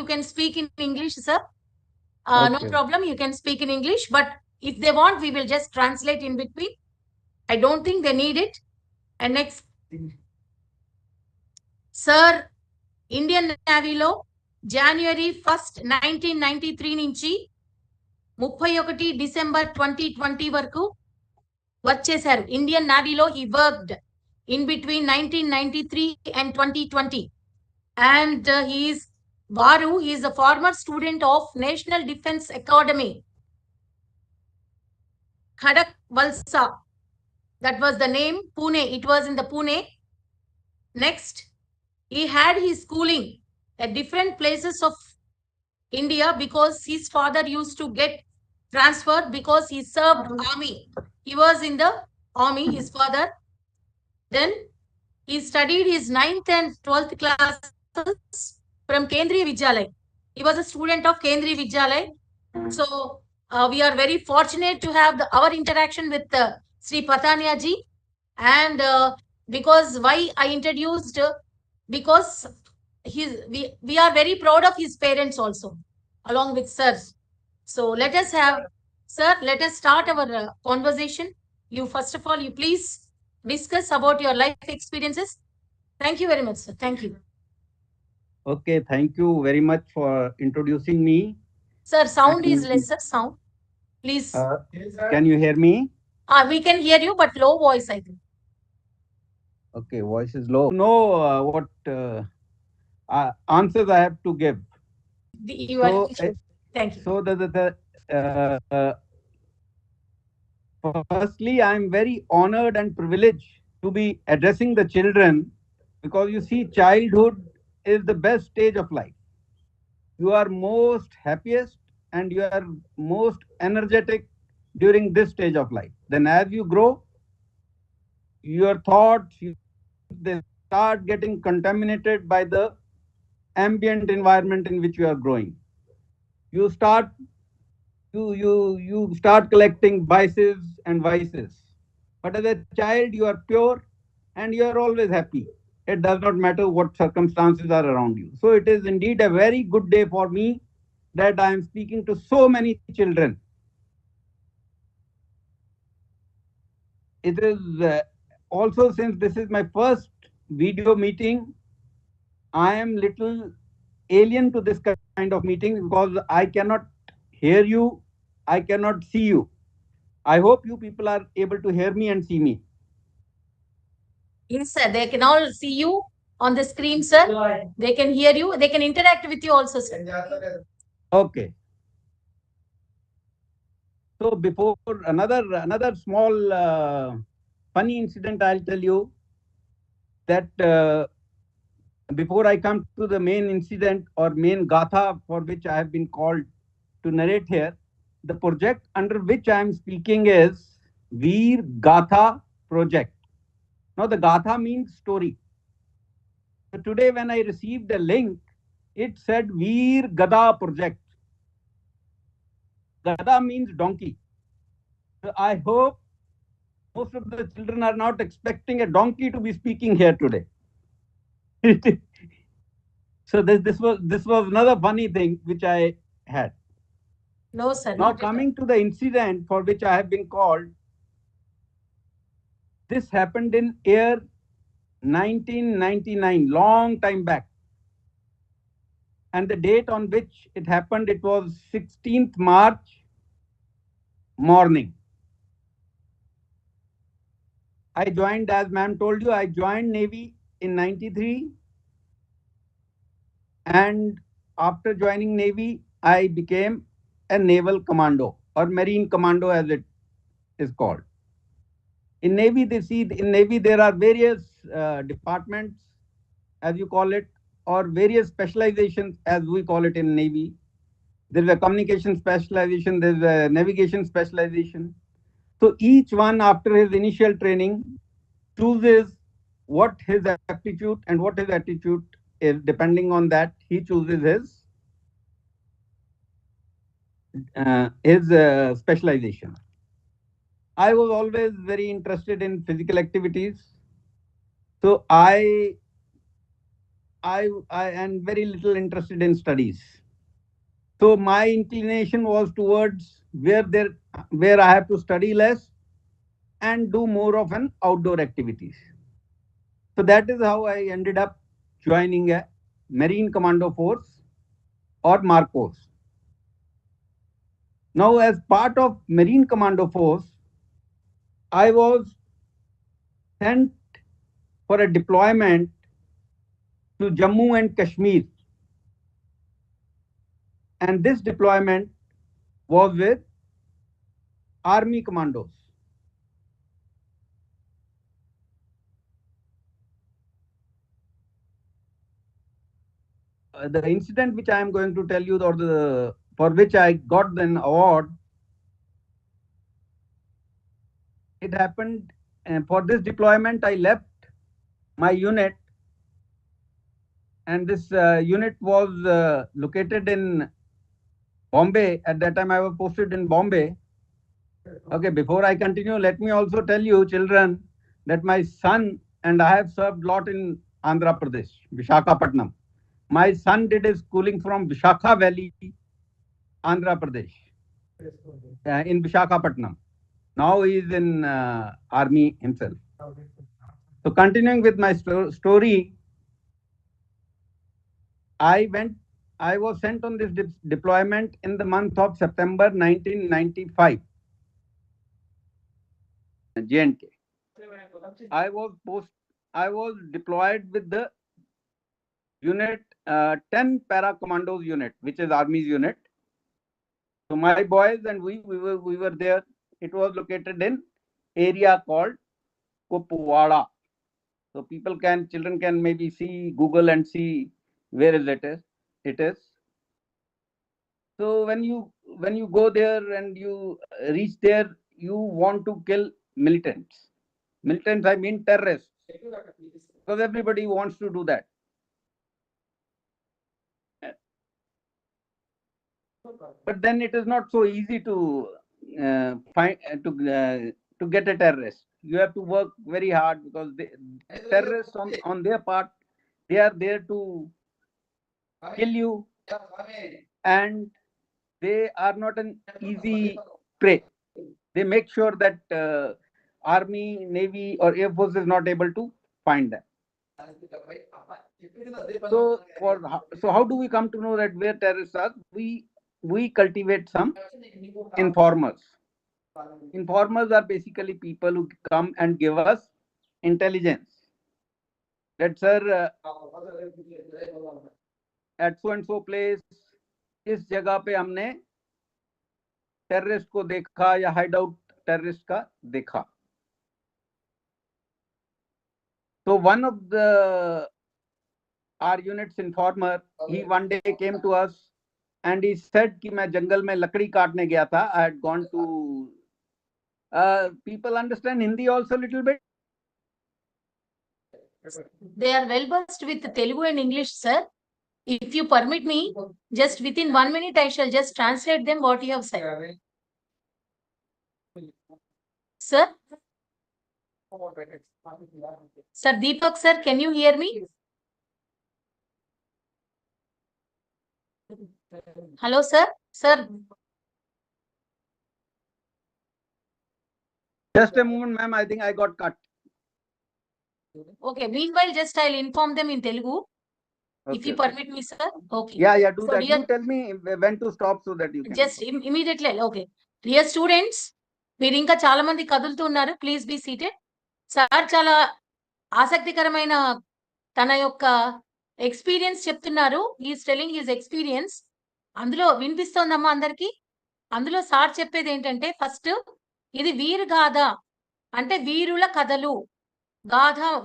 you can speak in English, sir. Okay. No problem. You can speak in English, but if they want, we will just translate in between. I don't think they need it. And next, sir, Indian Navy lo January 1st, 1993 నుంచి 31 December 2020 వరకు work చేశారు. Indian నేవీలో he worked in between 1993 and 2020. And he is a former student of National Defense Academy, Khadak Valsa. That was the name, Pune. It was in the Pune. Next, he had his schooling at different places of India because his father used to get transferred because he served army. He was in the army, his father. Then he studied his 9th and 12th classes from Kendriya Vidyalaya. He was a student of Kendriya Vidyalaya. So we are very fortunate to have our interaction with Sri Pathania ji. And because why I introduced, because we are very proud of his parents also, along with sir. So let us have, sir, let us start our conversation. You, first of all, you please discuss about your life experiences. Thank you very much, sir. Thank you. Okay, thank you very much for introducing me. Sir, sound is lesser sound. Please. Can you hear me? We can hear you, but low voice, I think. Okay, voice is low. Know what answers I have to give. Thank you. So firstly, I am very honored and privileged to be addressing the children, because you see, childhood is the best stage of life. You are most happiest and you are most energetic during this stage of life. Then as you grow, your thoughts, your feelings, they start getting contaminated by the ambient environment in which you are growing. You start collecting vices and vices. But as a child, you are pure and you are always happy. It does not matter what circumstances are around you. So it is indeed a very good day for me that I am speaking to so many children. It is also, since this is my first video meeting, I am little alien to this kind of meeting because I cannot hear you, I cannot see you. I hope you people are able to hear me and see me. Yes, sir. They can all see you on the screen, sir. They can hear you. They can interact with you also, sir. Okay. So before another small funny incident, I'll tell you that before I come to the main incident or main Gaatha for which I have been called to narrate here, the project under which I am speaking is Veer Gaatha project. Now the Gaatha means story. So today when I received the link, it said Veer Gada project. Gada means donkey. So I hope most of the children are not expecting a donkey to be speaking here today. So this was another funny thing which I had. No, sir. Now coming to the incident for which I have been called, this happened in year 1999, long time back. And the date on which it happened, it was 16th March morning. I joined, as ma'am told you, I joined Navy in 93. And after joining Navy, I became a naval commando or marine commando as it is called. In Navy, there are various departments, as you call it, or various specializations, as we call it in Navy. There's a communication specialization, there's a navigation specialization. So each one, after his initial training, chooses what his aptitude and what his attitude is. Depending on that, he chooses his specialization. I was always very interested in physical activities. So I I am very little interested in studies. So my inclination was towards where I have to study less and do more of an outdoor activities. So that is how I ended up joining a Marine Commando Force or Marcos. Now, as part of Marine Commando Force, I was sent for a deployment to Jammu and Kashmir. And this deployment was with Army Commandos. The incident which I am going to tell you, for which I got an award, it happened for this deployment. I left my unit, and this unit was located in Bombay. At that time, I was posted in Bombay. Okay, before I continue, let me also tell you, children, that my son and I have served lot in Andhra Pradesh, Visakhapatnam. My son did his schooling from Vishakha Valley, Andhra Pradesh, in Visakhapatnam. Now he is in army himself. So continuing with my story, I was sent on this deployment in the month of September 1995. J&K. I was deployed with the unit 10 para commandos unit, which is army's unit. So my boys and we were there. It was located in area called Kupwara. So children can maybe see Google and see where is it is. It is. So when you go there and you reach there, you want to kill militants. Militants, I mean terrorists, because everybody wants to do that. But then it is not so easy to find to get a terrorist. You have to work very hard, because terrorists on their part, they are there to kill you, and they are not an easy prey. They make sure that army, navy, or air force is not able to find them. So how do we come to know that where terrorists are? We cultivate some informers. Informers are basically people who come and give us intelligence. That sir, at so and so place, इस जगह पे हमने terrorist को देखा या hide out terrorist का देखा. So one of our unit's informer, he one day came to us and he said कि मैं जंगल में लकड़ी काटने गया था. I had gone to. People understand Hindi also a little bit. They are well versed with Telugu and English, sir. If you permit me, just within 1 minute, I shall just translate them what you have said. Sir? Sir Deepak, sir, can you hear me? Hello, sir. Sir. Just a moment, ma'am. I think I got cut. Okay. Meanwhile, just I'll inform them in Telugu. Okay, if you permit me, sir. Okay. Yeah, do so that. You tell me when to stop so that you can. Just immediately. Okay. Dear students, మీరు ఇంకా చాలా మంది కదులుతున్నారు. Please be seated. Sir చాలా ఆసక్తికరమైన తన యొక్క experience చెప్తున్నారు. Is telling his experience. అందులో వినిపిస్తోందమ్మా అందరికి. అందులో సార్ చెప్పేది ఏంటంటే, ఫస్ట్ ఇది వీర్ గాథ అంటే వీరుల కథలు.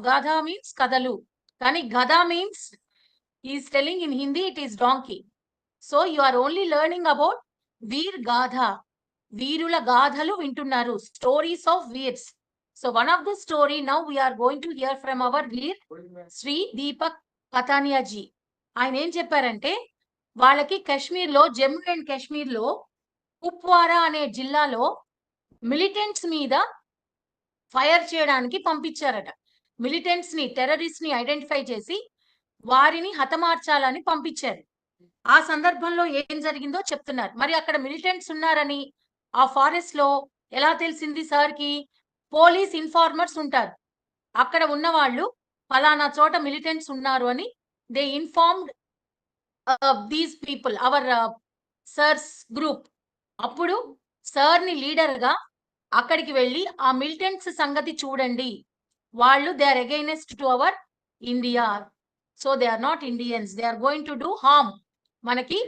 గాథ మీన్స్ కథలు. కానీ గద means is telling in Hindi it is donkey. So you are only learning about వీర్ గాథ. వీరుల గాథలు వింటున్నారు. స్టోరీస్ ఆఫ్ వీర్స్. So one of the story now we are going to hear from our Veer, Sri Deepak Pathania ji. ఆయన ఏం చెప్పారంటే, వాళ్ళకి కాశ్మీర్లో, జమ్మూ అండ్ కాశ్మీర్లో కుప్వారా అనే జిల్లాలో మిలిటెంట్స్ మీద ఫైర్ చేయడానికి పంపించారట. మిలిటెంట్స్ ని, టెర్రరిస్ట్ ని ఐడెంటిఫై చేసి వారిని హతమార్చాలని పంపించారు. ఆ సందర్భంలో ఏం జరిగిందో చెప్తున్నారు. మరి అక్కడ మిలిటెంట్స్ ఉన్నారని ఆ ఫారెస్ట్‌లో ఎలా తెలిసింది సార్‌కి? పోలీస్ ఇన్ఫార్మర్స్ ఉంటారు. అక్కడ ఉన్నవాళ్ళు పలానా చోట మిలిటెంట్స్ ఉన్నారు అని they informed these people our sir's group. అప్పుడు సార్‌ని లీడర్‌గా అక్కడికి వెళ్లి ఆ మిలిటెంట్స్ సంగతి చూడండి. వాళ్ళు they are against to our India. So they are not Indians. They are going to do harm. మనకి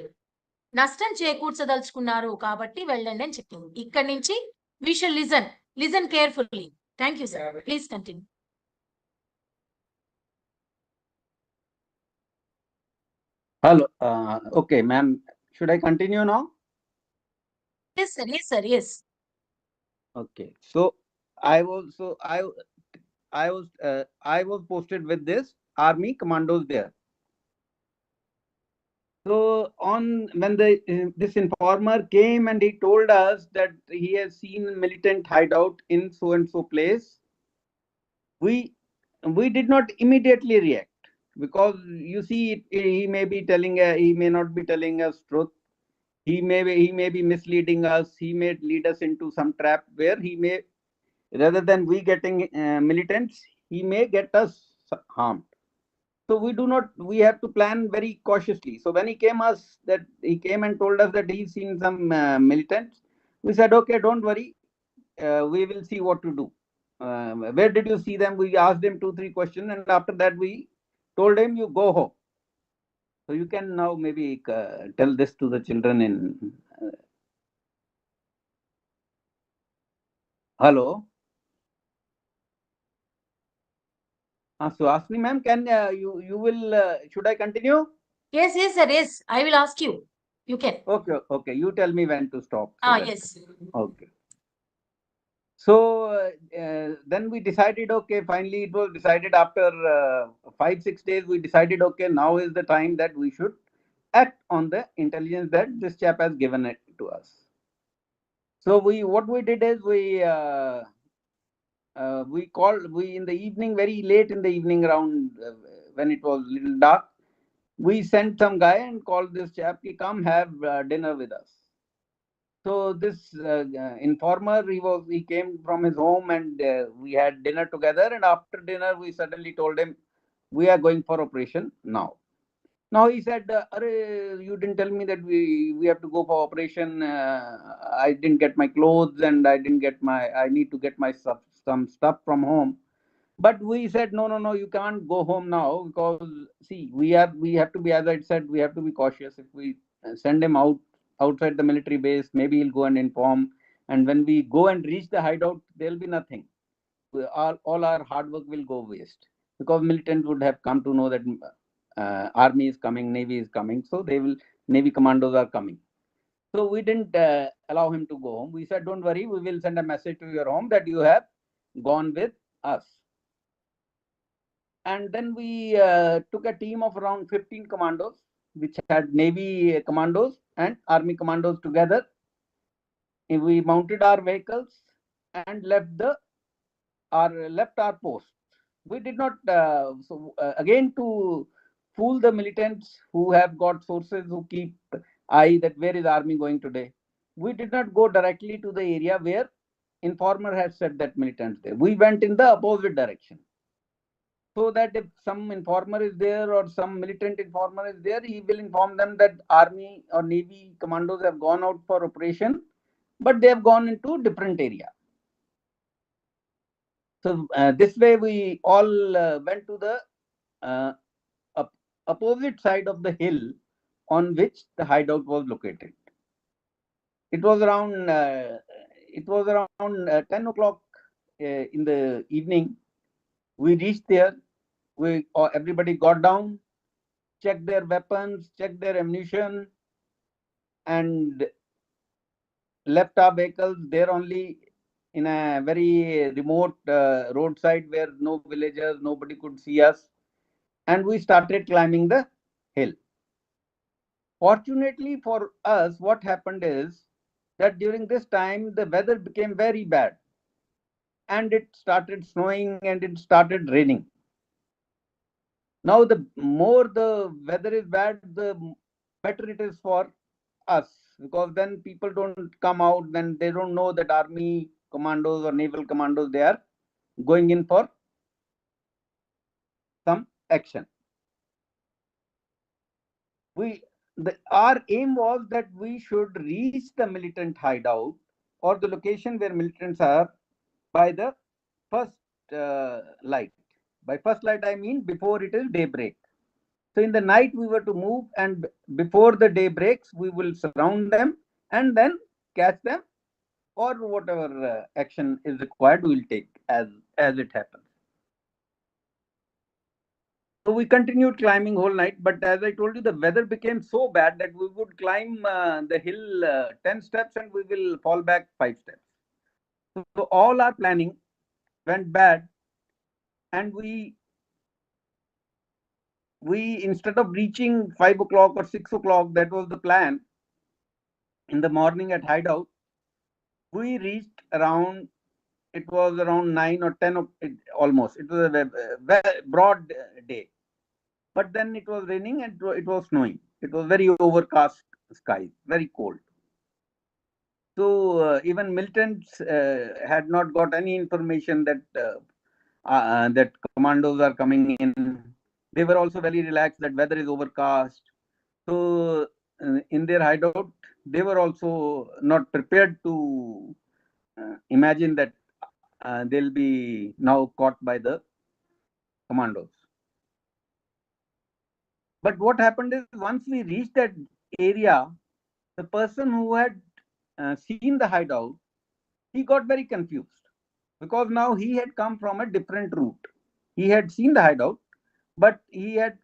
నష్టం చేకూర్చదలుచుకున్నారు కాబట్టి వెళ్ళండి అని చెప్పింది. ఇక్కడి నుంచి we shall listen carefully. Thank you sir. Please continue. Hello. Okay, ma'am. Should I continue now? Yes, sir. Yes, sir. Yes. Okay. So I was so I was posted with this army commandos there. So on when the this informer came and he told us that he has seen militant hideout in so and so place, we we did not immediately react, because you see he may be telling he may not be telling us truth. He may be misleading us. He may lead us into some trap where he may, rather than we getting militants, he may get us harmed. So we have to plan very cautiously. So when he came and told us that he's seen some militants, we said, okay, don't worry, we will see what to do. Where did you see them? We asked him 2-3 questions, and after that we told him, you go home. So you can now maybe tell this to the children in hello. So Asmi ma'am, can you will should I continue? Yes, yes, sir. Yes. I will ask you. You can. Okay. You tell me when to stop. So Yes. okay. So then we decided, okay, finally it was decided after 5-6 days, we decided, okay, now is the time that we should act on the intelligence that this chap has given it to us. So what we did is we called, we in the evening, very late in the evening, around when it was little dark, we sent some guy and called this chap, ki come have dinner with us. So this informer, he came from his home, and we had dinner together. And after dinner, we suddenly told him, we are going for operation now. Now he said, you didn't tell me that we have to go for operation. I didn't get my clothes, and I need to get my stuff, some stuff from home. But we said, no, you can't go home now, because see, we have to be, as I said, we have to be cautious. If we send him outside the military base, maybe he'll go and inform. And when we go and reach the hideout, there'll be nothing. All our hard work will go waste, because militants would have come to know that army is coming, navy is coming, so navy commandos are coming. So we didn't allow him to go home. We said, don't worry, we will send a message to your home that you have gone with us. And then we took a team of around 15 commandos, which had navy commandos and army commandos together. We mounted our vehicles and left our post. We did not again, to fool the militants who have got sources who keep eye that where is army going today. We did not go directly to the area where informer has said that militants there. We went in the opposite direction, so that if some informer is there or some militant informer is there, he will inform them that army or navy commandos have gone out for operation, but they have gone into different area. So this way we all went to the uh, opposite side of the hill on which the hideout was located. It was around 10 o'clock in the evening. We reached there. Everybody got down, checked their weapons, checked their ammunition, and left our vehicles there only, in a very remote roadside where no villagers, nobody could see us. And we started climbing the hill. Fortunately for us, what happened is that during this time, the weather became very bad, and it started snowing and it started raining. Now, the more the weather is bad, the better it is for us, because then people don't come out, then they don't know that army commandos or naval commandos, they are going in for some action. Our aim was that we should reach the militant hideout or the location where militants are by the first light. By first light, I mean before it is daybreak. So in the night we were to move, and before the day breaks, we will surround them and then catch them, or whatever action is required, we will take as it happens. So we continued climbing whole night, but as I told you, the weather became so bad that we would climb the hill 10 steps and we will fall back 5 steps. So all our planning went bad, and we instead of reaching 5 o'clock or 6 o'clock, that was the plan, in the morning at hideout, we reached around, it was around 9 or 10, almost. It was a broad day. But then it was raining and it was snowing. It was very overcast skies, very cold. So even militants had not got any information that that commandos are coming in. They were also very relaxed that weather is overcast. So in their hideout, they were also not prepared to imagine that they'll be now caught by the commandos. But what happened is, once we reached that area, the person who had seen the hideout, he got very confused, because now he had come from a different route. He had seen the hideout, but he had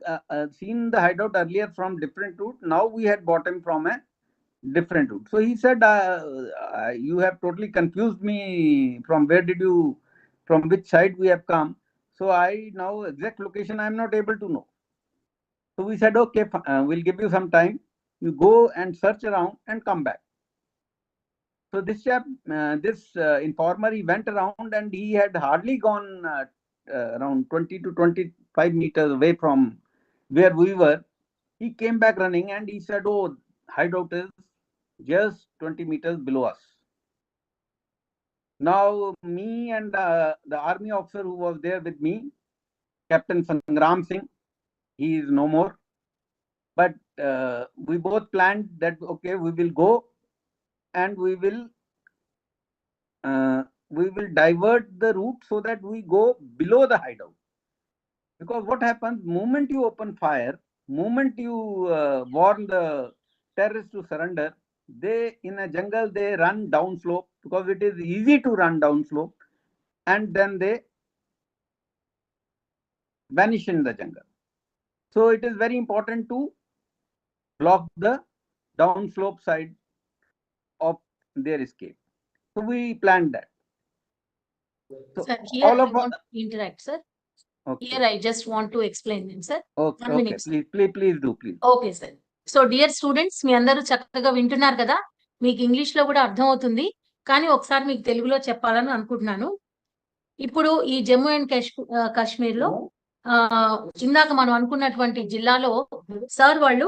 seen the hideout earlier from different route. Now we had bought him from a different route. So he said, "You have totally confused me. From where did you, from which side we have come? So I now exact location I am not able to know." So we said, "Okay, we'll give you some time. You go and search around and come back." So this chap, this informer, he went around and he had hardly gone around 20 to 25 meters away from where we were. He came back running and he said, "Oh, hideout is just 20 meters below us." Now, me and the army officer who was there with me, Captain Sangram Singh, he is no more. But we both planned that, okay, we will go and we will divert the route so that we go below the hideout. Because what happens, moment you open fire, moment you warn the terrorists to surrender, they, in a jungle, they run down slope, because it is easy to run down slope, and then they vanish in the jungle. So it is very important to block the downslope side of their escape. So we planned that. So Sir, here all I of us. want to interact, sir. Here Okay. I just want to explain them, sir. Okay. 1 Okay. minute, sir. Please do, please. Okay sir. So dear students, మీ అందరూ చక్కగా వింటున్నారు కదా! మీకు ఇంగ్లీష్‌లో కూడా అర్థమవుతుంది. కానీ ఒకసారి మీకు తెలుగులో చెప్పాలని అనుకుంటున్నాను. ఇప్పుడు ఈ జమ్మూ అండ్ కాశ్మీర్‌లో ఇందాక మనం అనుకున్నటువంటి జిల్లాలో సార్ వాళ్ళు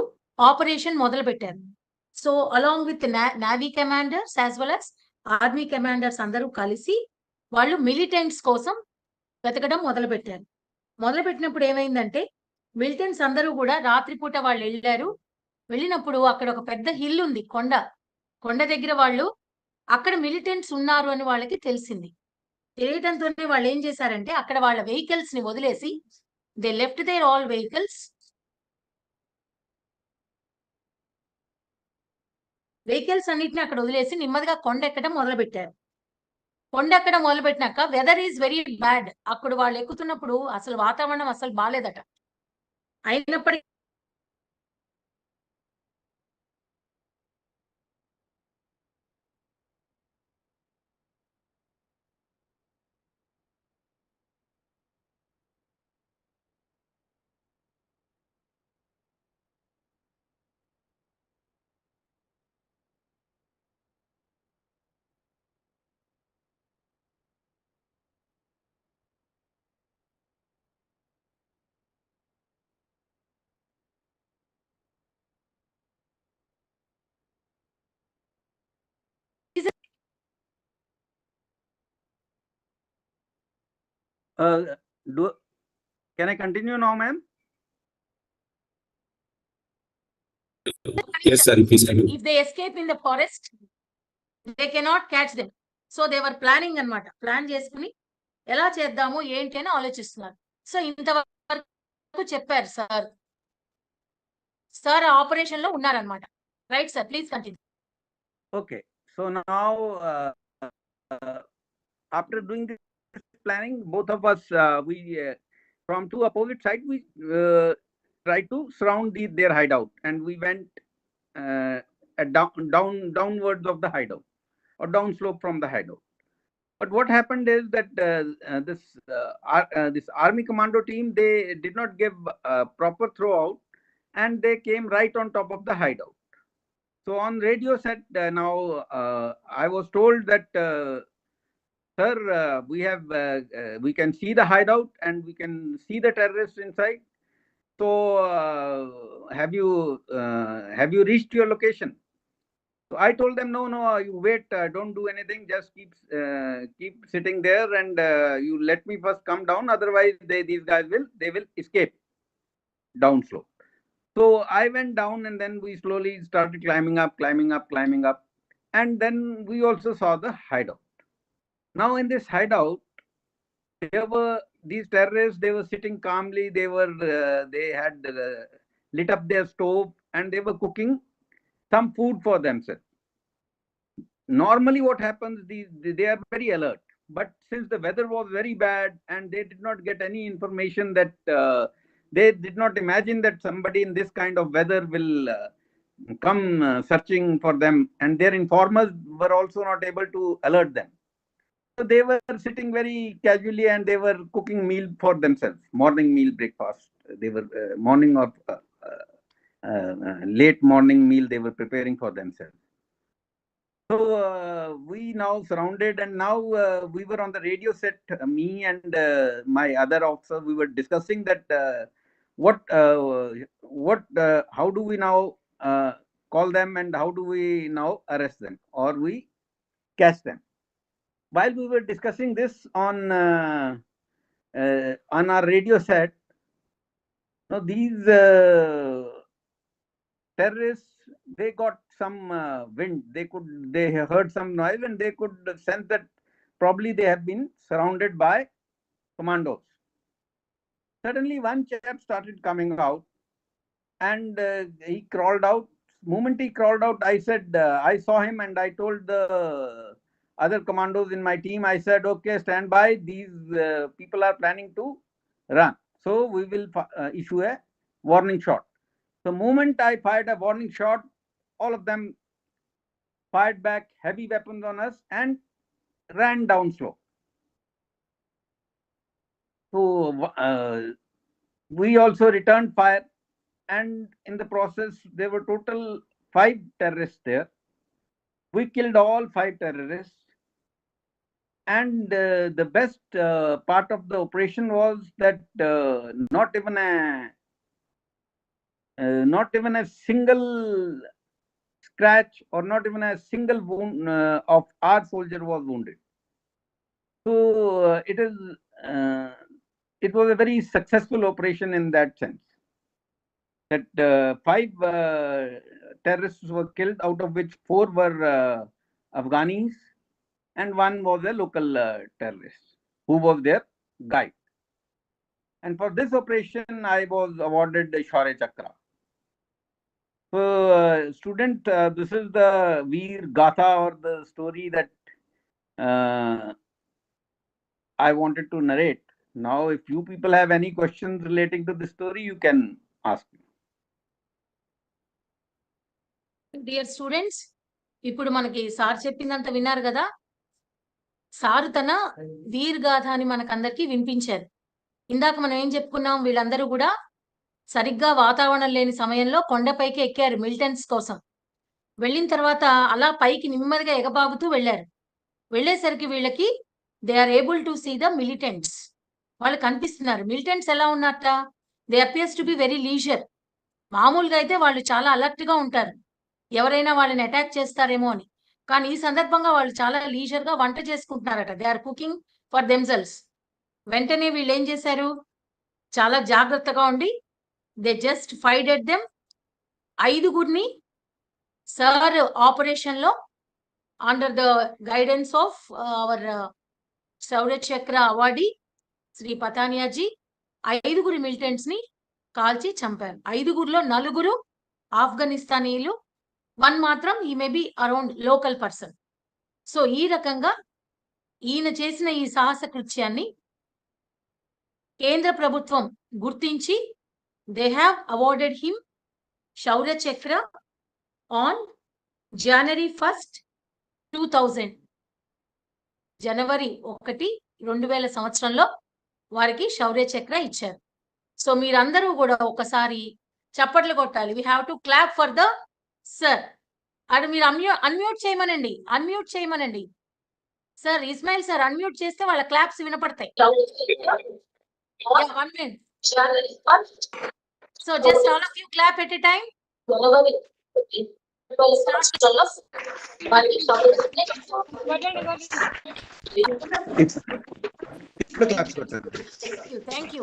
ఆపరేషన్ మొదలుపెట్టారు. So along with navy commanders as well as army commanders అందరూ కలిసి వాళ్ళు మిలిటెంట్స్ కోసం వెతకడం మొదలుపెట్టారు. మొదలుపెట్టినప్పుడు ఏమైందంటే, మిలిటెంట్స్ అందరూ గూడా రాత్రిపూట వాళ్ళెళ్లారు. వెళ్ళినప్పుడు అక్కడ ఒక పెద్ద హిల్ ఉంది, కొండ. కొండ దగ్గర వాళ్ళు అక్కడ మిలిటెంట్స్ ఉన్నారు అని వాళ్ళకి తెలిసింది. తెలియటంతోనే వాళ్ళేం చేశారంటే, అక్కడ వాళ్ళ వెహికల్స్‌ని వదిలేసి they left their all vehicles. Vehicles అన్నిటిని అక్కడ వదిలేసి నెమ్మదిగా కొండెక్కడం మొదలుపెట్టారు. కొండెక్కడం మొదలుపెట్టినాక వెదర్ ఈస్ వెరీ బ్యాడ్. అక్కడ వాళ్ళు ఎక్కుతున్నప్పుడు అసలు వాతావరణం అసలు బాలేదట. అయినప్పటికీ Can I continue now, ma'am? Yes, sir. Please continue. If they escape in the forest, they cannot catch them. So they were planning అనమాట. ప్లాన్ చేసుకుని ఎలా చేద్దాము ఏంటి అని ఆలోచిస్తున్నారు. సో ఇంతవరకు చెప్పారు సార్. సార్ ఆపరేషన్ లో ఉన్నారనమాట. Right sir, please continue. Okay. So now, after doing this planning, both of us, we from two opposite sides, we tried to surround their hideout, and we went downwards of the hideout, or downslope from the hideout. But what happened is that this army commando team, they did not give proper throwout, and they came right on top of the hideout. So on radio set, now I was told that, sir, we can see the hideout and we can see the terrorists inside. So have you reached your location? So I told them, no, you wait, don't do anything, just keep sitting there, and you let me first come down. Otherwise, these guys will escape downslope. So I went down, and then we slowly started climbing up, and then we also saw the hideout. Now in this hideout, there were these terrorists. They were sitting calmly. They had lit up their stove, and they were cooking some food for themselves. Normally what happens, they are very alert, but since the weather was very bad and they did not get any information, that they did not imagine that somebody in this kind of weather will come searching for them, and their informers were also not able to alert them. So they were sitting very casually, and they were cooking meal for themselves, morning meal, breakfast. They were morning or late morning meal they were preparing for themselves. So we now surrounded, and now we were on the radio set, me and my other officer. We were discussing that how do we now call them, and how do we now arrest them, or we catch them. While we were discussing this on our radio set, now these terrorists, they got some wind. They heard some noise, and they could sense that probably they have been surrounded by commandos. Suddenly one chap started coming out, and he crawled out. Moment he crawled out, I said, I saw him, and I told the other commandos in my team, I said, okay, stand by, these people are planning to run, so we will issue a warning shot. The moment I fired a warning shot, all of them fired back heavy weapons on us and ran downslope. So we also returned fire, and in the process there were total 5 terrorists there. We killed all 5 terrorists, and the best part of the operation was that not even a single scratch, or not even a single wound of our soldier was wounded. So it was a very successful operation in that sense, that 5 terrorists were killed, out of which 4 were Afghanis, and 1 was a local terrorist who was their guide. And for this operation, I was awarded the SHAURYA CHAKRA. So, student, this is the Veer Gaadha, or the story that I wanted to narrate. Now, if you people have any questions relating to this story, you can ask me. Dear students, ఇప్పుడు మనకి sir చెప్పిందంత విన్నారు కదా. Sir తన వీర్ గాథ అని మనకందరికీ వినిపించారు. ఇందాక మనం ఏం చెప్పుకున్నాం, వీళ్ళందరూ కూడా సరిగ్గా వాతావరణం లేని సమయంలో కొండపైకి ఎక్కారు మిలిటెంట్స్ కోసం. వెళ్ళిన తర్వాత అలా పైకి నెమ్మదిగా ఎగబాగుతూ వెళ్ళారు. వెళ్ళేసరికి వీళ్ళకి they are able to see the militants. వాళ్ళు కనిపిస్తున్నారు. మిలిటెంట్స్ ఎలా ఉన్నట్ట, they appears to be very leisure. మామూలుగా అయితే వాళ్ళు చాలా అలర్ట్ గా ఉంటారు, ఎవరైనా వాళ్ళని అటాక్ చేస్తారేమో అని. కానీ ఈ సందర్భంగా వాళ్ళు చాలా లీజర్ గా వంట చేసుకుంటున్నారట. They are cooking for themselves. వెంటనే వీళ్ళు ఏం చేశారు, చాలా జాగ్రత్తగా ఉండి దే జస్ట్ ఫైడెడ్ దెమ్. 5గురిని సార్ ఆపరేషన్ లో under the guidance of our Shaurya Chakra awardee Shri Pathaniaji 5గురి మిలిటెంట్స్ ని కాల్చి చంపారు. 5గురిలో 4 ఆఫ్ఘనిస్తానీలు, 1 మాత్రం ఈ may be around local person. So ఈ రకంగా ఈయన చేసిన ఈ సాహస కృత్యాన్ని కేంద్ర ప్రభుత్వం గుర్తించి దే హ్యావ్ అవార్డెడ్ హిమ్ శౌర్య చక్ర ఆన్ January 1st, 2000. జనవరి 1, 2000 సంవత్సరంలో వారికి శౌర్య చక్ర ఇచ్చారు. సో మీరందరూ కూడా ఒకసారి చప్పట్లు కొట్టాలి. We have to clap for the sir. అది మీరు అన్మ్యూట్ చేయమనండి. సార్ ఇస్మాయిల్ సార్ అన్మ్యూట్ చేస్తే వాళ్ళ claps వినపడతాయి. Yeah, 1 minute. So just all of you clap at a time. Thank you.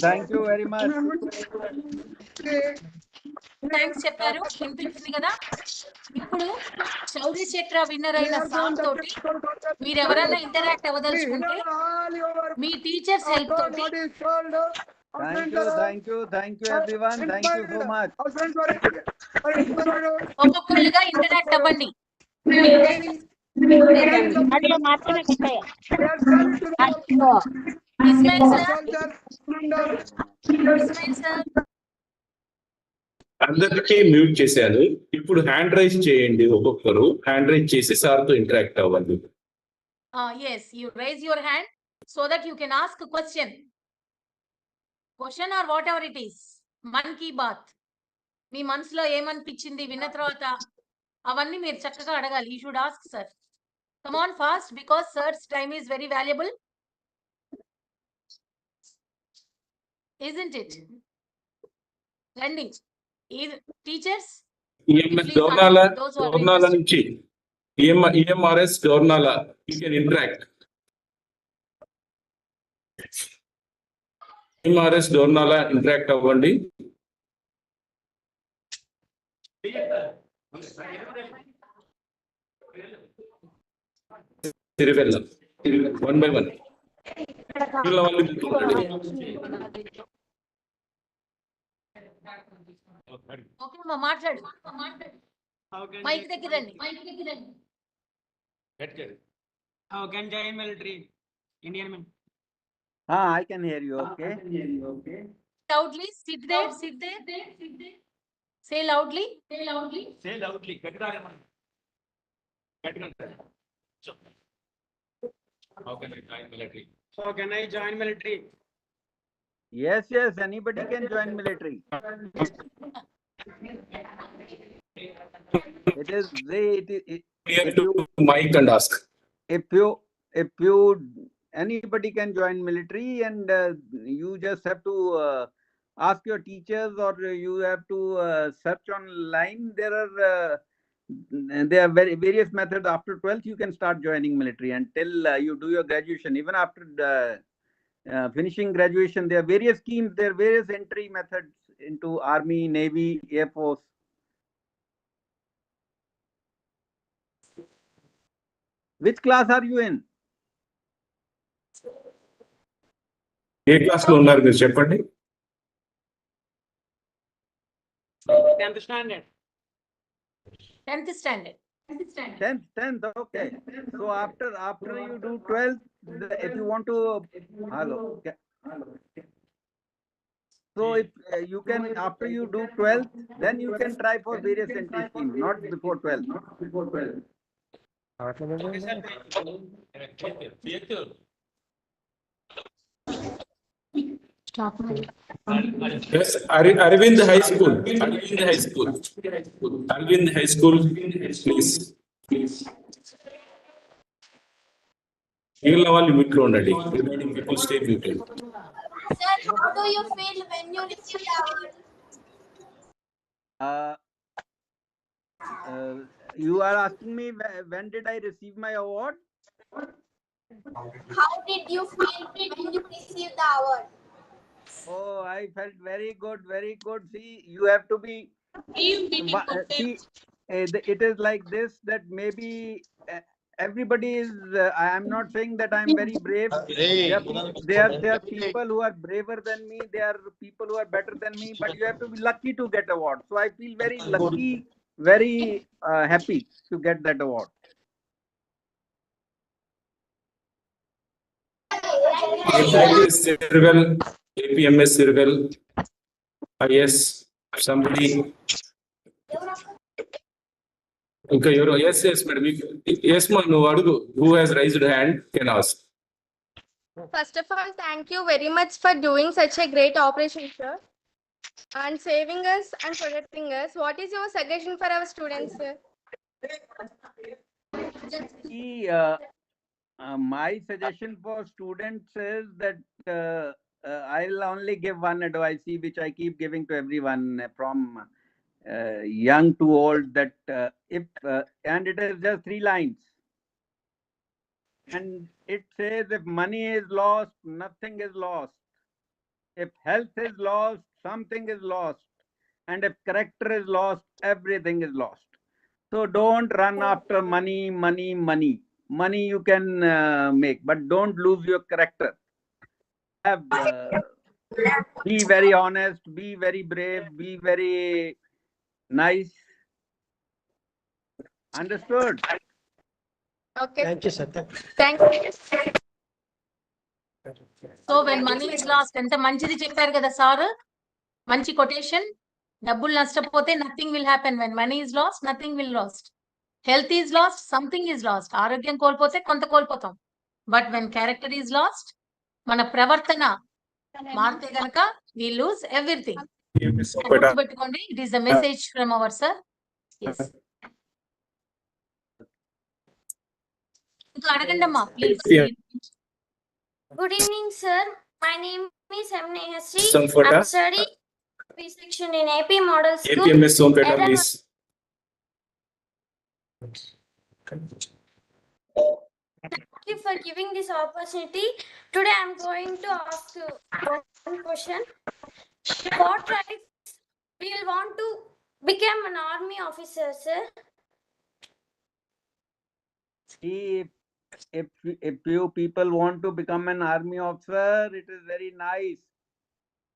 Thank you very much. Thanks చెప్పారు, వినిపించింది కదా. ఇప్పుడు శౌర్య చక్ర విన్నర్ అయిన సార్ తోటి మీరు ఎవరైనా ఇంటరాక్ట్ అవ్వదలుచుకుంటే మీ టీచర్స్ హెల్ప్ తోటి. Thank you everyone. Thank you so much. ఒక్కొక్కరుగా ఇంటరాక్ట్ అవ్వండి. ఇస్మాయిల్ సార్ అందరికీ మ్యూట్ చేశాను. ఇప్పుడు హ్యాండ్ రైజ్ చేయండి, ఒక్కొక్కరు హ్యాండ్ రైజ్ చేసి సార్ తో ఇంటరాక్ట్ అవ్వండి. Yes, you raise your hand so that you can ask a question or whatever it is. Mann Ki Baat, మీ మనసులో ఏమనిపించింది విన్న తర్వాత అవన్నీ మీరు చక్కగా అడగాలి. You should ask sir. Come on fast because sir's time is very valuable, isn't it? రండి టీచర్స్. దోర్నాల నుంచి EMRS Dornala, you can interact. EMRS Dornala interact అవ్వండి. తిరువెల్ల 1 by 1. ఓకే అమ్మా, మాట్లాడు. మైక్ దగ్గర రండి. How can join military? Indian men. I can hear you. Okay. Loudly. Sit there. Say loudly. How can I join military? How can I join military? Yes, anybody can join military. It is mic and ask. If you anybody can join military, and you just have to ask your teachers, or you have to search online. There are various methods. After 12th you can start joining military until you do your graduation. Even after finishing graduation, there are various schemes, there are various entry methods into army, navy, air force. Which class are you in? A class లో ఉన్నారు మీరు చెప్పండి. 10th standard. 10th standard. 10th. Okay. So after you do 12th, if you want to hello. So if you can, after you do 12th, then you can try for various entry schemes, not before 12th. Okay, sir. Yes, Arvind High School. Arvind High School, please. మిగిలిన వాళ్ళు మ్యూట్లో ఉండండి. Remaining people stay muted. Sir, how do you feel when you receive the award? You are asking me when did I receive my award? How did you feel when you received the award? Oh, I felt very good, very good. See, you have to be. See, it is like this that maybe everybody is. I am not saying that I am very brave. There are people who are braver than me. There are people who are better than me. But you have to be lucky to get award. So I feel very lucky, very happy to get that award. Thank you, Sirvel, APMS Sirvel. Yes, somebody. Okay, yes, madam. Yes, man. Who has raised hand can ask. First of all, thank you very much for doing such a great operation, sir, and saving us and protecting us. What is your suggestion for our students, sir? See, my suggestion for students is that I'll only give one advice, which I keep giving to everyone from young to old. That and it is just 3 lines, and it says, if money is lost, nothing is lost. If health is lost, something is lost, and if character is lost, everything is lost. So don't run after money, money, money. Money you can make, but don't lose your character. Be very honest, be very brave, be very nice. Understood? Okay. Thank you, sir. Thank you. So when money is lost ఎంత మంచిది చెప్పారు కదా sir, మంచి quotation. డబ్బులు నష్టపోతే nothing will happen. When money is lost, nothing will lost. Health is lost, something is lost. ఆరోగ్యం కోల్పోతే కొంత కోల్పోతాం. But when character is lost, మన ప్రవర్తన మారితే గనక వి లూజ్ ఎవ్రీథింగ్. గుర్తుపెట్టుకోండి, it is the message from our sir. ఇంకా అడగండి అమ్మా please. Good evening, sir. My name is M. Nehasri. Somfota. I'm studying B section in AP Model School. APMS Somfota, please. Thank you for giving this opportunity. Today I'm going to ask you one question. What rights we will want to become an army officer, sir? If you people want to become an army officer, it is very nice.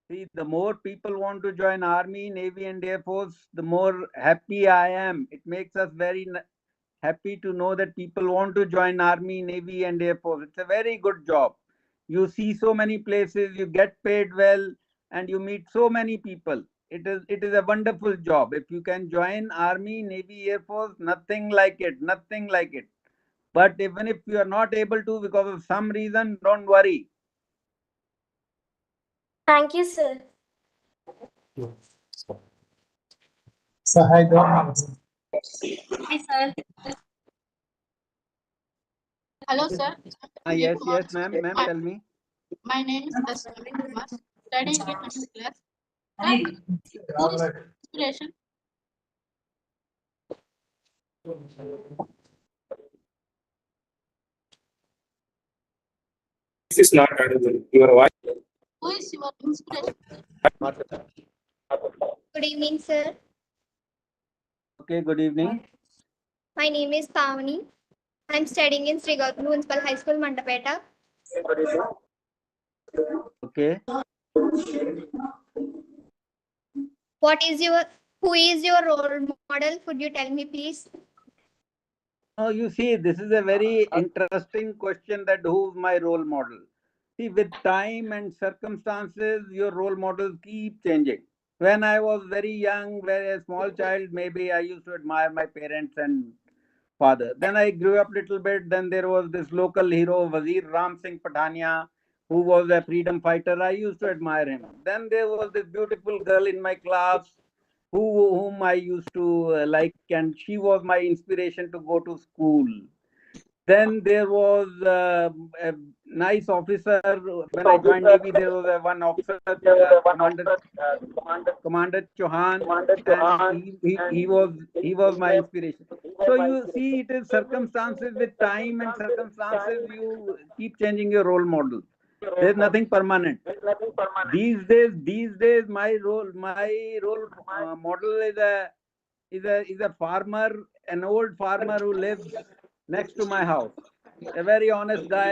See, the more people want to join army, navy and air force, the more happy I am. It makes us very happy to know that people want to join army, navy and air force. It's a very good job. You see so many places, you get paid well, and you meet so many people. It is a wonderful job. If you can join army, navy, air force, nothing like it, nothing like it. But even if you are not able to because of some reason, don't worry. Thank you, sir. So, hi, Hi, sir. Hello, sir. Yes, ma'am, tell me. My name is Ashwini Kumar, studying in 9th class. Sir, who is inspiration? This is not audible. Your voice. Who is your inspiration? Good evening, sir. Okay, good evening. My name is Pavani. I'm studying in Sri Gautam Municipal High School, Mandapeta. Okay. Who is your role model? Could you tell me, please? Oh, you see, this is a very interesting question, that who's my role model. See, with time and circumstances, your role models keep changing. When I was very young, very a small child, maybe I used to admire my parents and father. Then I grew up little bit. Then there was this local hero, Veer Ram Singh Pathania, who was a freedom fighter. I used to admire him. Then there was this beautiful girl in my class whom I used to like, and she was my inspiration to go to school. Then there was nice officer. When I joined Navy, there was one officer, Commander Chauhan, and he was my inspiration. So you see, it is circumstances. With time and circumstances, you keep changing your role model. There's nothing permanent. These days, my role model is a farmer, an old farmer who lives next to my house. A very honest guy,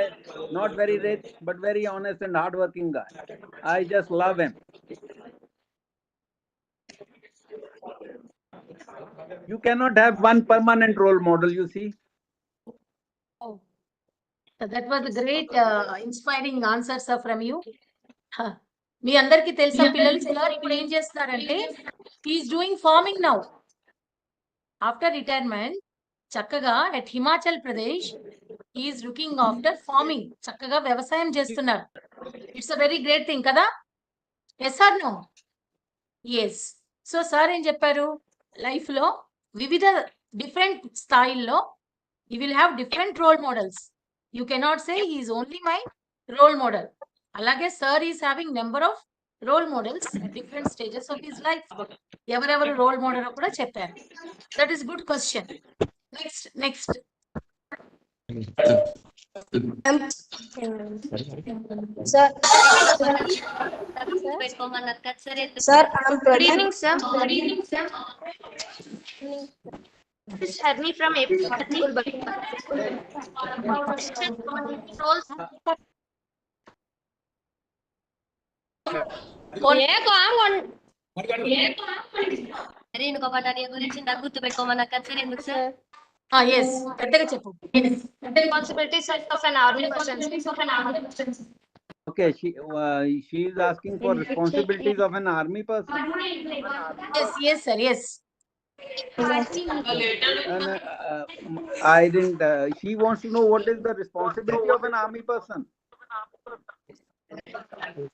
not very rich, but very honest and hardworking guy. I just love him. You cannot have one permanent role model, you see. Oh, that was a great inspiring answer, sir, from you. మీ అందరికీ తెలుసా పిల్లలు sir ఇప్పుడు ఏం చేస్తున్నారంటే is doing farming now after retirement చక్కగా at Himachal Pradesh is looking after farming చక్కగా వ్యవసాయం చేస్తున్నారు. It's a very great thing కదా. Yes or no? Yes. So sir ఏం చెప్పారు, లైఫ్ లో వివిధ డిఫరెంట్ స్థాయిల్లో you will have different role models. You cannot say he is only my role model. అలాగే sir is having number of role models different stages of his life. ఎవరెవరు role model కూడా చెప్పారు. That is good question. Next Sir, good evening, sir. This is Harni from AP School. గురించి నాకు గుర్తు పెట్టుకోమన్నా sir ఎందుకు sir? Yes పెద్దగా చెప్పు. Responsibilities of an army person. Okay, she is asking for responsibilities of an army person. Yes sir, yes. And I didn't. She wants to know what is the responsibility of an army person.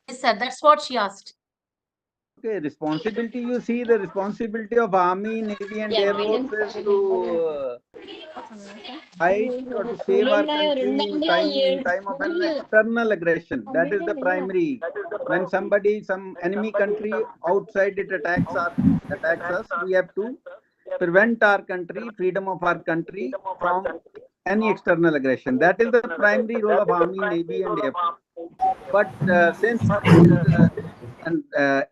Yes sir, that's what she asked. Okay, responsibility. You see, the responsibility of army, navy, and air force is to fight or to save our country in time of an external aggression. That is the primary. When some enemy country outside it attacks us, we have to prevent our country, freedom of our country from any external aggression. That is the primary role of army, navy, and air force. But since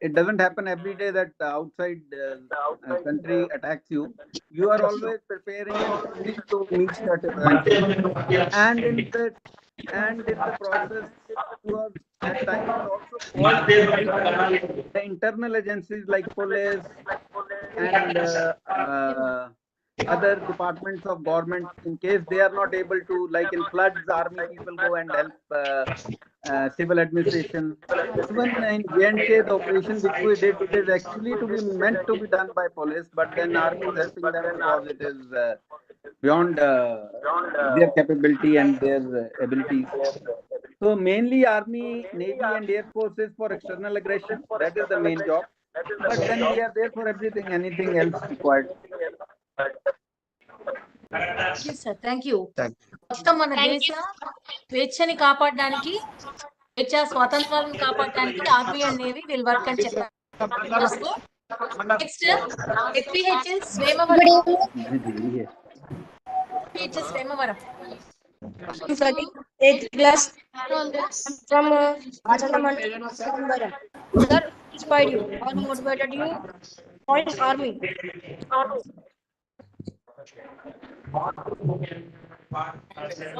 it doesn't happen every day that outside country attacks you, you are always preparing to meet that event. And in the process, you are at times also called the internal agencies like police and other departments of government, in case they are not able to, like in floods, army people go and help civil administration. Even in J&K, the operation which we did, it is actually to be meant to be done by police, but then army is helping them because it is beyond their capability and their abilities. So mainly army, navy, and air force is for external aggression. That is the main job. But then we are there for everything, anything else required. Yes sir, thank you. మొత్తం మన దేశ స్వేచ్ఛని కాపాడడానికి, స్వాతంత్రాలను కాపాడడానికి army and navy will work అని చెప్పారు. Next ఎస్పీహెచ్ఎస్ స్వేమవరం. స్వేమవరం 8th class from Sir, inspired you or motivated you join army?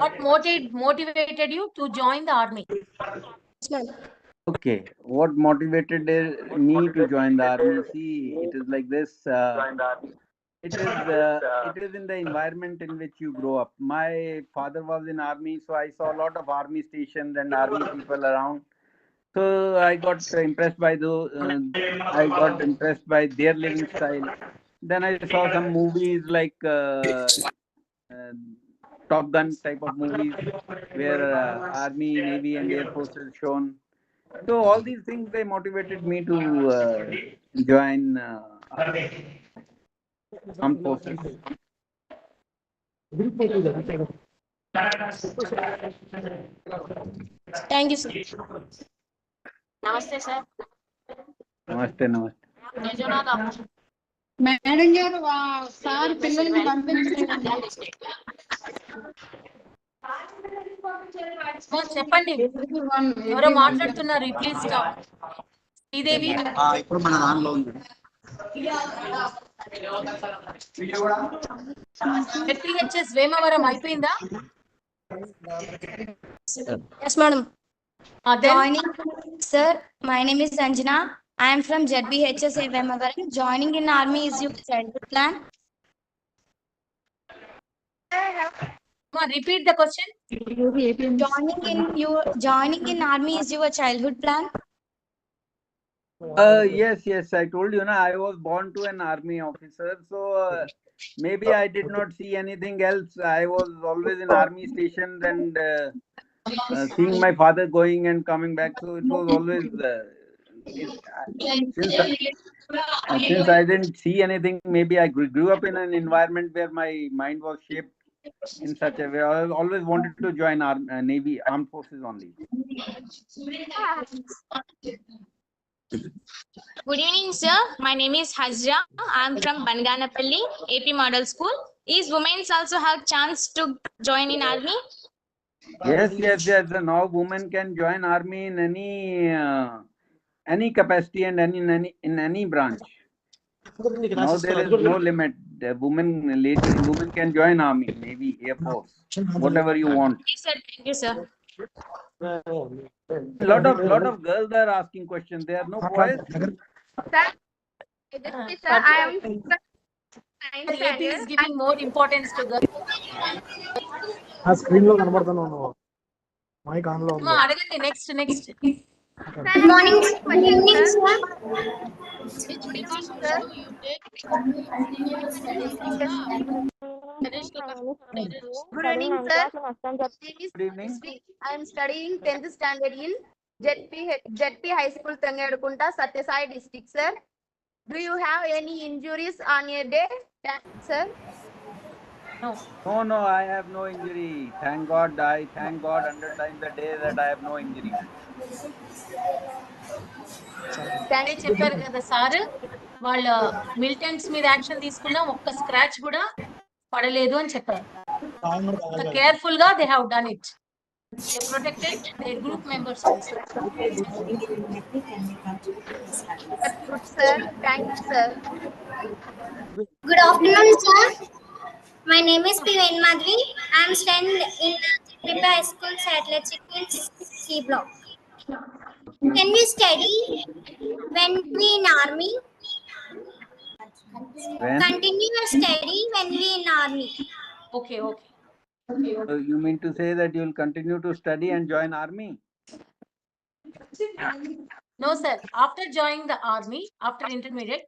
What motivated you to join the army? Okay, what motivated me to join the army? See, it is like this. It is in the environment in which you grow up. My father was in army, so I saw a lot of army stations and army people around. So I got impressed by their living style. Then I saw some movies like Top Gun type of movies, where army, navy, and air force is shown. So all these things, they motivated me to join armed forces. Thank you, sir. నమస్తే sir. నమస్తే నమస్తే. Madam గారు sir పిల్లల్ని పంపించలేదు. చెప్పండి, ఎవరో మాట్లాడుతున్నారు, please stop. Sridevi, ఇప్పుడు మన దానిలో ఉంది. హెచ్పిహెచ్ఎస్ వేమవరం అయిపోయిందా? Yes, madam. Joining, sir. My name is Sanjana. I am from ZBHS Veemavaram. Joining in army is your childhood plan? Repeat the question. Joining in army is your childhood plan? Yes, I told you, I was born to an army officer, so maybe I did not see anything else. I was always in army stations and seeing my father going and coming back, so it was always since I didn't see anything, maybe I grew up in an environment where my mind was shaped in such a way. I always wanted to join Navy, armed forces only. Good evening, sir. My name is Hazra. I am from Banganapalli, AP Model School. Is women also have chance to join in army? Yes. Now women can join army in any capacity and in any branch. Now there is no limit. Women can join army, Navy, Air Force, whatever you want. Yes, sir. Thank you, sir. Lot of girls are asking questions. There are no boys. Sir, I am AP is giving more importance to girls. ఆ screen లో కనబడుతున్నాను. Mic on లో ఉంది. అడగండి, next. Good morning, sir. Good evening, sir. Good evening, sir. Good evening. I am studying 10th standard in ZP High School, Tangadukunta, Satyasai district, sir. Do you have any injuries on your day, sir? No, I have no injury. Thank God. I thank God 100 times a day that I have no injury. చెప్పారు కదా sir, వాళ్ళ militants మీద action తీసుకున్నా ఒక్క scratch కూడా పడలేదు అని చెప్పారు. కేర్ఫుల్ గా they have done it. They protected their group members also. Good, sir. Thank you, sir. Good afternoon, sir. My name is P. Madhvi. I am studying in Tripa High School, Satellite Sequence C block. Can we study when we in army? When? Continue your study when we in army. Okay. So you mean to say that you will continue to study and join army? No, sir. After joining the army, after intermediate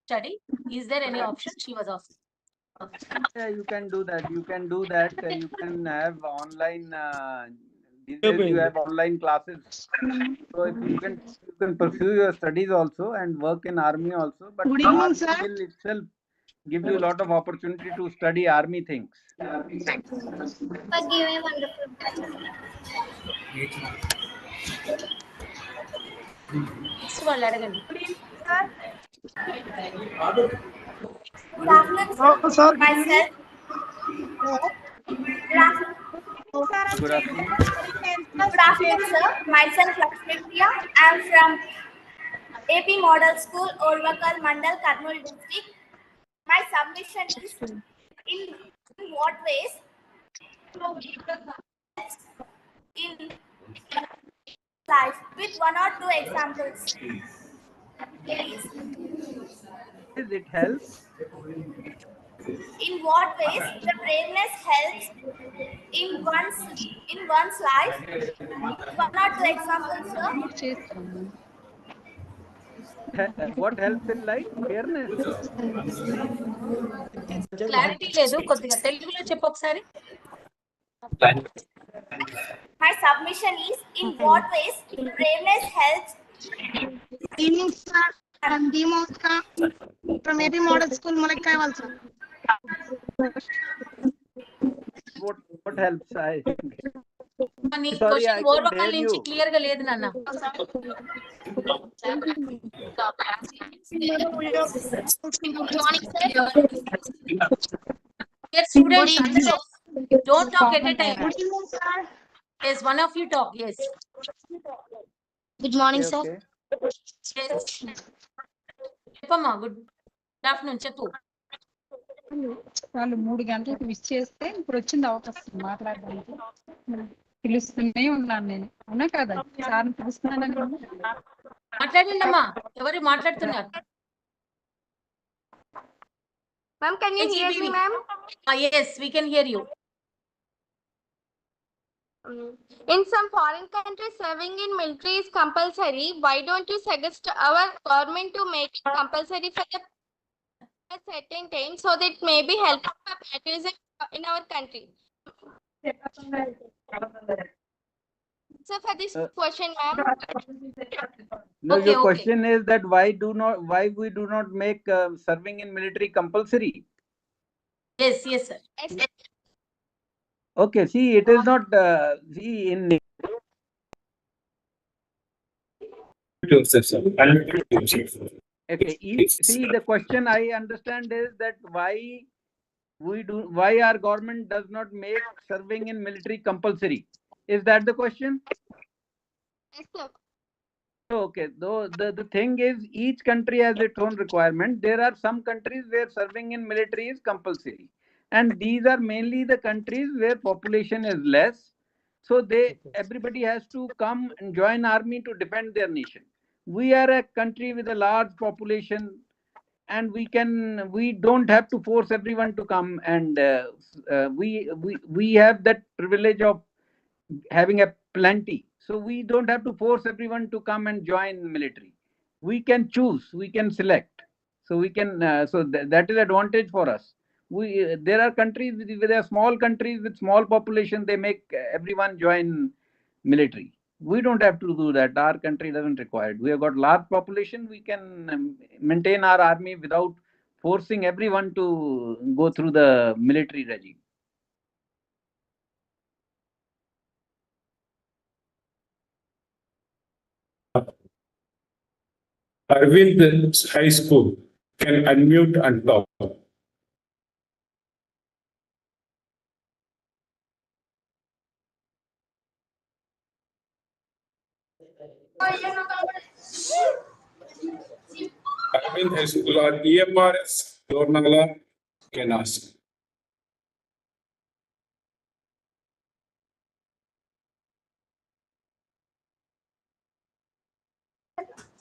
study, is there any option? She was asking. Yeah, you can do that. You can have online. These days you have online classes. So if you can pursue your studies also and work in army also. But Good evening, army sir. will itself give you a lot of opportunity to study army things. For giving wonderful. Next వాళ్ళు అడగండి. Good afternoon, sir. Myself. Good afternoon. Good afternoon, sir. Myself, Lakshmi Priya. I am from AP Model School, Olvakal Mandal, Kurnool district. My submission is in what ways in life with 1 or 2 examples. Please. Does it help? In what ways the braveness helps in one's life? 1 or 2 examples, sir. What helps in life? Fairness. Clarity లేదు, కొద్దిగా తెలుగులో చెప్పు ఒకసారి. My submission is in what ways braveness helps. Evening, sir. I'm Demoska from AP Model School, Malakkayawal, sir. helps. నీ Sorry, question I couldn't ఓర్వకాల hear నుంచి you. Clear గా లేదు నాన్న. Dear students, అందరూ don't talk at a time. Yes, one of you talk. Yes. Good morning, sir. Okay. Yes. చెప్పమ్మా. Good afternoon చెప్పు. వాళ్ళు 3 గంటలకు విష్ చేస్తే ఇప్పుడు వచ్చింది అవకాశం మాట్లాడడానికి. పిలుస్తూనే ఉన్నాను నేను, అవునా కదా? సార్ని పిలుస్తున్నాను. మాట్లాడండి అమ్మా. ఎవరు మాట్లాడుతున్నారు? Ma'am, can you hear me, ma'am? Yes, we can hear you. In some foreign countries, serving in military is compulsory. Why don't you suggest our government to make it compulsory for a certain time so that it may be helpful for patriotism in our country? So for this question, ma'am. No, Okay, your question is that why we do not make serving in military compulsory? Yes, yes, sir. Yes, Okay, see, it is not see in okay. See, the question I understand is that why our government does not make serving in military compulsory? Is that the question? yes, sir. Okay, though the thing is, each country has its own requirement. There are some countries where serving in military is compulsory, and these are mainly the countries where population is less. So everybody has to come and join army to defend their nation. We are a country with a large population, and we don't have to force everyone to come, and we have that privilege of having a plenty, so we don't have to force everyone to come and join military. We can choose, we can select, so we can that is advantage for us. There are countries with a small countries with small population, they make everyone join military. We don't have to do that. Our country doesn't require it. We have got large population, we can maintain our army without forcing everyone to go through the military regime. Arvind High School can unmute and talk. Arvind High School or EMRS, Dornala can ask.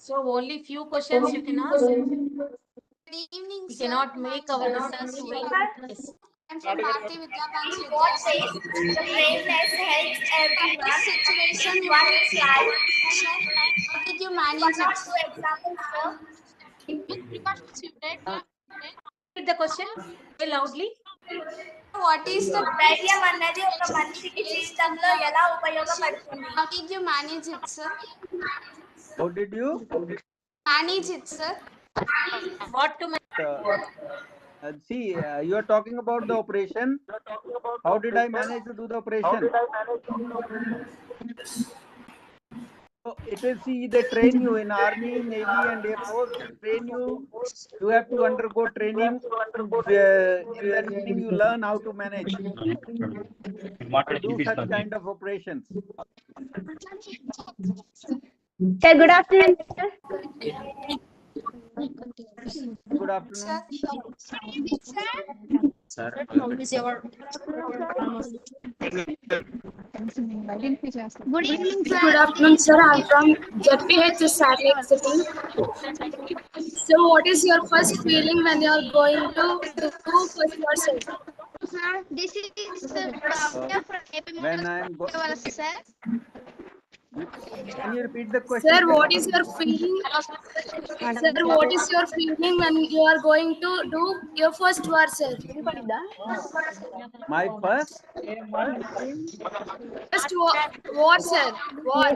So only few questions you can ask. Good evening, We sir. cannot make our listeners to wait. Yes. I'm from Bharati Vidyabank Vidya. The brainless helps everyone. This situation you One faced, slide. how did you manage One or it? two examples, sir. Read the question very loudly. What is the ధైర్యం అన్నది ఒక మనిషికి జీవితంలో ఎలా ఉపయోగపడుతుంది? how did you manage it, sir? How did you Manage it, sir. What to see, you are talking about the operation. How did I manage to do the operation? So it is, see, they train you in army, navy and air force. They train you. You have to undergo training. In that training you learn how to manage to do such kind of operations. Sir, good afternoon, sir. Good afternoon. Good evening, sir. Good afternoon, sir. I'm from ZPH Satellite City. So, what is your first feeling when you are going to do first yourself? Sir, this is When I am sir. Can you repeat the question? Sir, what is your feeling? Sir, what is your feeling when you are going to do your first war, sir? My first? First war, sir. War.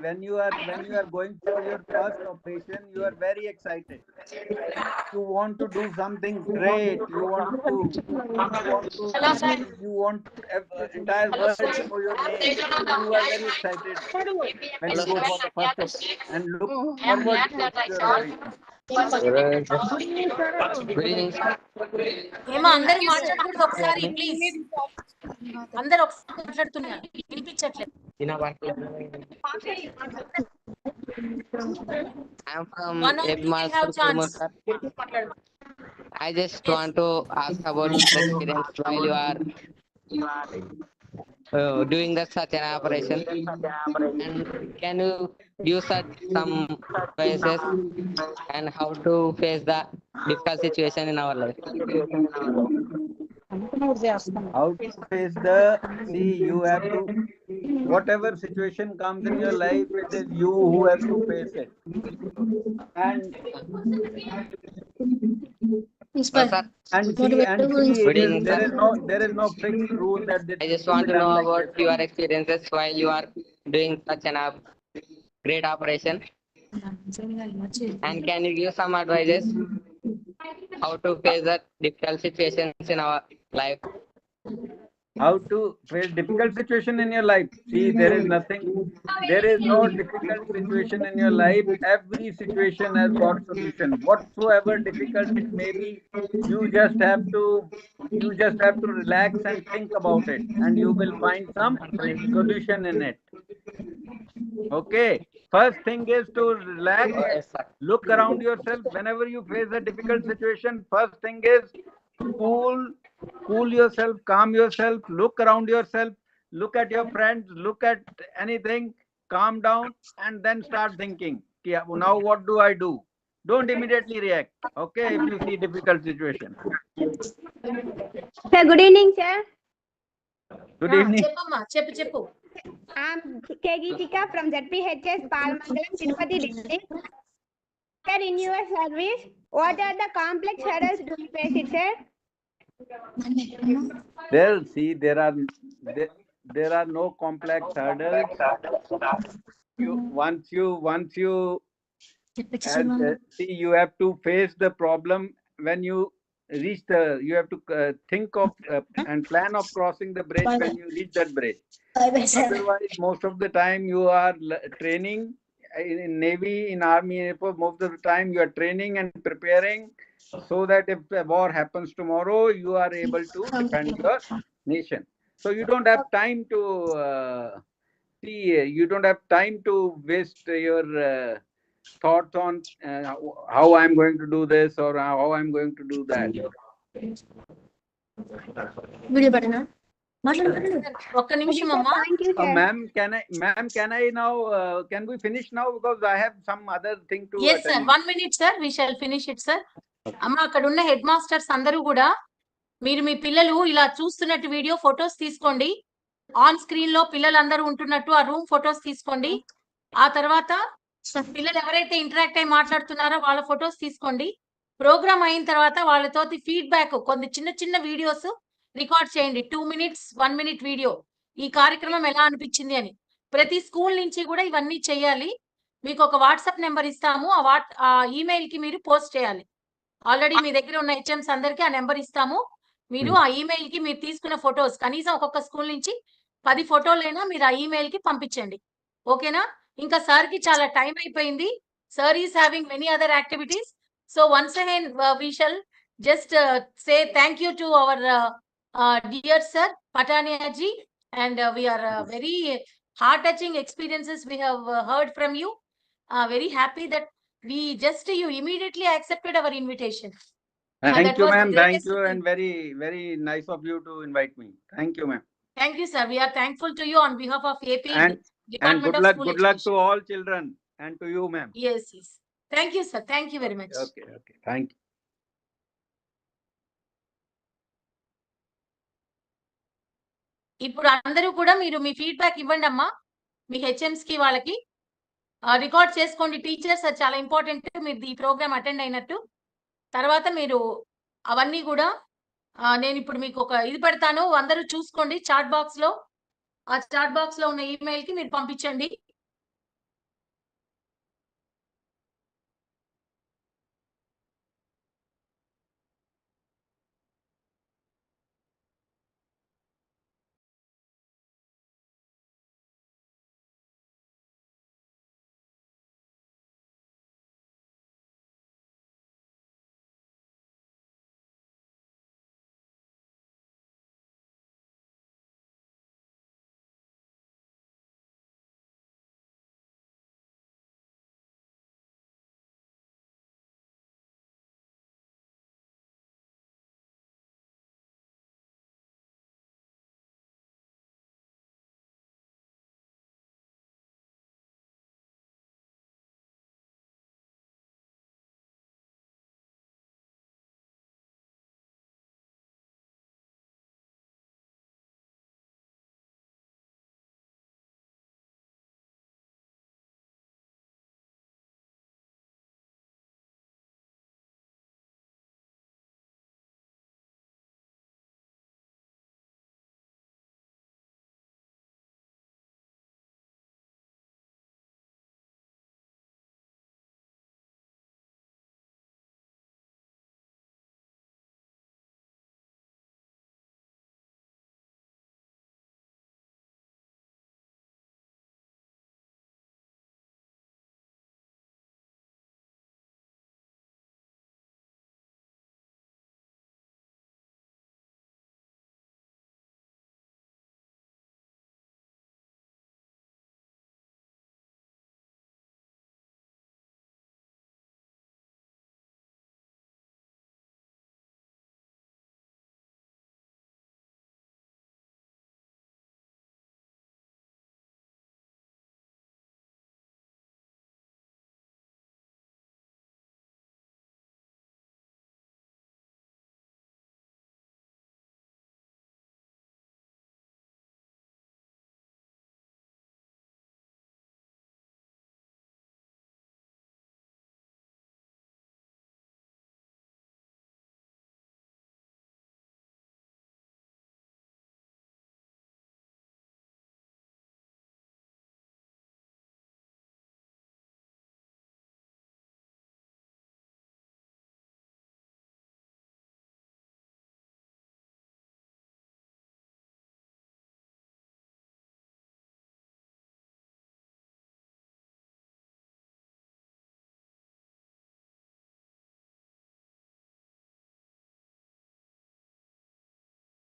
When you are going for your first operation, you are very excited. You want to do something great. You want entire world to know your name. So you are very excited when you go for the first operation and look forward to your operation. ఏమో అందరూ మాట్లాడకూడదు ఒకసారి please. అందరూ ఒకసారి మాట్లాడుతున్నారు, వినిపించట్లేదు. I'm from One or two will have chance. I just want to ask about your experience while you are doing such an operation. And can you use some advices and how to face the difficult situation in our life? How to face you have to, whatever situation comes in your life, it is you who has to face it. And see, there is no fixed rule that I just want to know about your experiences while you are doing such an great operation. And can you give some advices how to face the difficult situations in our life? How to face difficult situation in your life? See, there is no difficult situation in your life. Every situation has got solution. Whatsoever difficult it may be, you just have to relax and think about it, and you will find some solution in it. Okay, first thing is to relax. Look around yourself. Whenever you face a difficult situation, first thing is cool yourself, calm yourself, look around yourself, look at your friends, look at anything, calm down, and then start thinking, now what do I do? Don't immediately react, okay, if you see difficult situation. Sir, good evening, sir. Good evening. చెప్పు. I'm K. Geetika from ZPHS Palmangalam, Tirupati district. Sir, in your service, what are the complex hurdles do you face it, sir? Well, see, there are no complex hurdles. Once you see, you have to face the problem when you reach you have to think of and plan of crossing the bridge when you reach that bridge. Otherwise, most of the time you are training in Navy, in Army, Air Force. Most of the time you are training and preparing so that if a war happens tomorrow, you are able to defend your nation. So you don't have time to you don't have time to waste your thoughts on how I'm going to do this or how I'm going to do that. ఒక్క నిమిషం అమ్మా. Ma'am, can I now can we finish now, because I have some other thing to Yes sir, attend. 1 minute sir, we shall finish it sir. అమ్మా, అక్కడ ఉన్న head masters అందరూ కూడా మీరు మీ పిల్లలు ఇలా చూస్తున్నట్టు వీడియో ఫొటోస్ తీసుకోండి. ఆన్ స్క్రీన్ లో పిల్లలందరూ ఉంటున్నట్టు ఆ రూమ్ ఫొటోస్ తీసుకోండి. ఆ తర్వాత పిల్లలు ఎవరైతే ఇంటరాక్ట్ అయి మాట్లాడుతున్నారో వాళ్ళ ఫొటోస్ తీసుకోండి. ప్రోగ్రామ్ అయిన తర్వాత వాళ్ళతో ఫీడ్బ్యాక్ కొన్ని చిన్న వీడియోస్ రికార్డ్ చేయండి. 2 minutes 1 minute వీడియో, ఈ కార్యక్రమం ఎలా అనిపించింది అని. ప్రతి స్కూల్ నుంచి కూడా ఇవన్నీ చేయాలి. మీకు ఒక వాట్సాప్ నెంబర్ ఇస్తాము, ఆ ఈమెయిల్ కి మీరు పోస్ట్ చేయాలి. ఆల్రెడీ మీ దగ్గర ఉన్న హెచ్ఎంస్ అందరికీ ఆ నెంబర్ ఇస్తాము. మీరు ఆ ఈమెయిల్ కి మీరు తీసుకున్న ఫొటోస్ కనీసం ఒక్కొక్క స్కూల్ నుంచి 10 ఫోటోలైనా మీరు ఆ ఈమెయిల్ కి పంపించండి. ఓకేనా? ఇంకా సార్ కి చాలా టైం అయిపోయింది. Sir is having many other activities. So once again, we shall just say thank you to our dear sir, Pathania ji. And we are very heart-touching experiences we have heard from you. Very happy that you immediately accepted our invitation. Thank you, ma'am. Thank you, and very, very nice of you to invite me. Thank you, ma'am. Thank you, sir. We are thankful to you on behalf of AP And Department of School good luck to Education. all children and to you, ma'am. Yes. Thank you, sir. Thank you very much. Okay. Thank you. ఇప్పుడు అందరూ కూడా మీరు మీ feedback ఇవ్వండి అమ్మా. మీ హెచ్ఎంస్కి వాళ్ళకి record చేసుకోండి teachers, అది చాలా ఇంపార్టెంట్. మీరు ఈ ప్రోగ్రామ్ అటెండ్ అయినట్టు. తర్వాత మీరు అవన్నీ కూడా నేను ఇప్పుడు మీకు ఒక ఇది పెడతాను, అందరూ చూసుకోండి చాట్ బాక్స్లో. ఆ చాట్ బాక్స్లో ఉన్న ఈమెయిల్కి మీరు పంపించండి.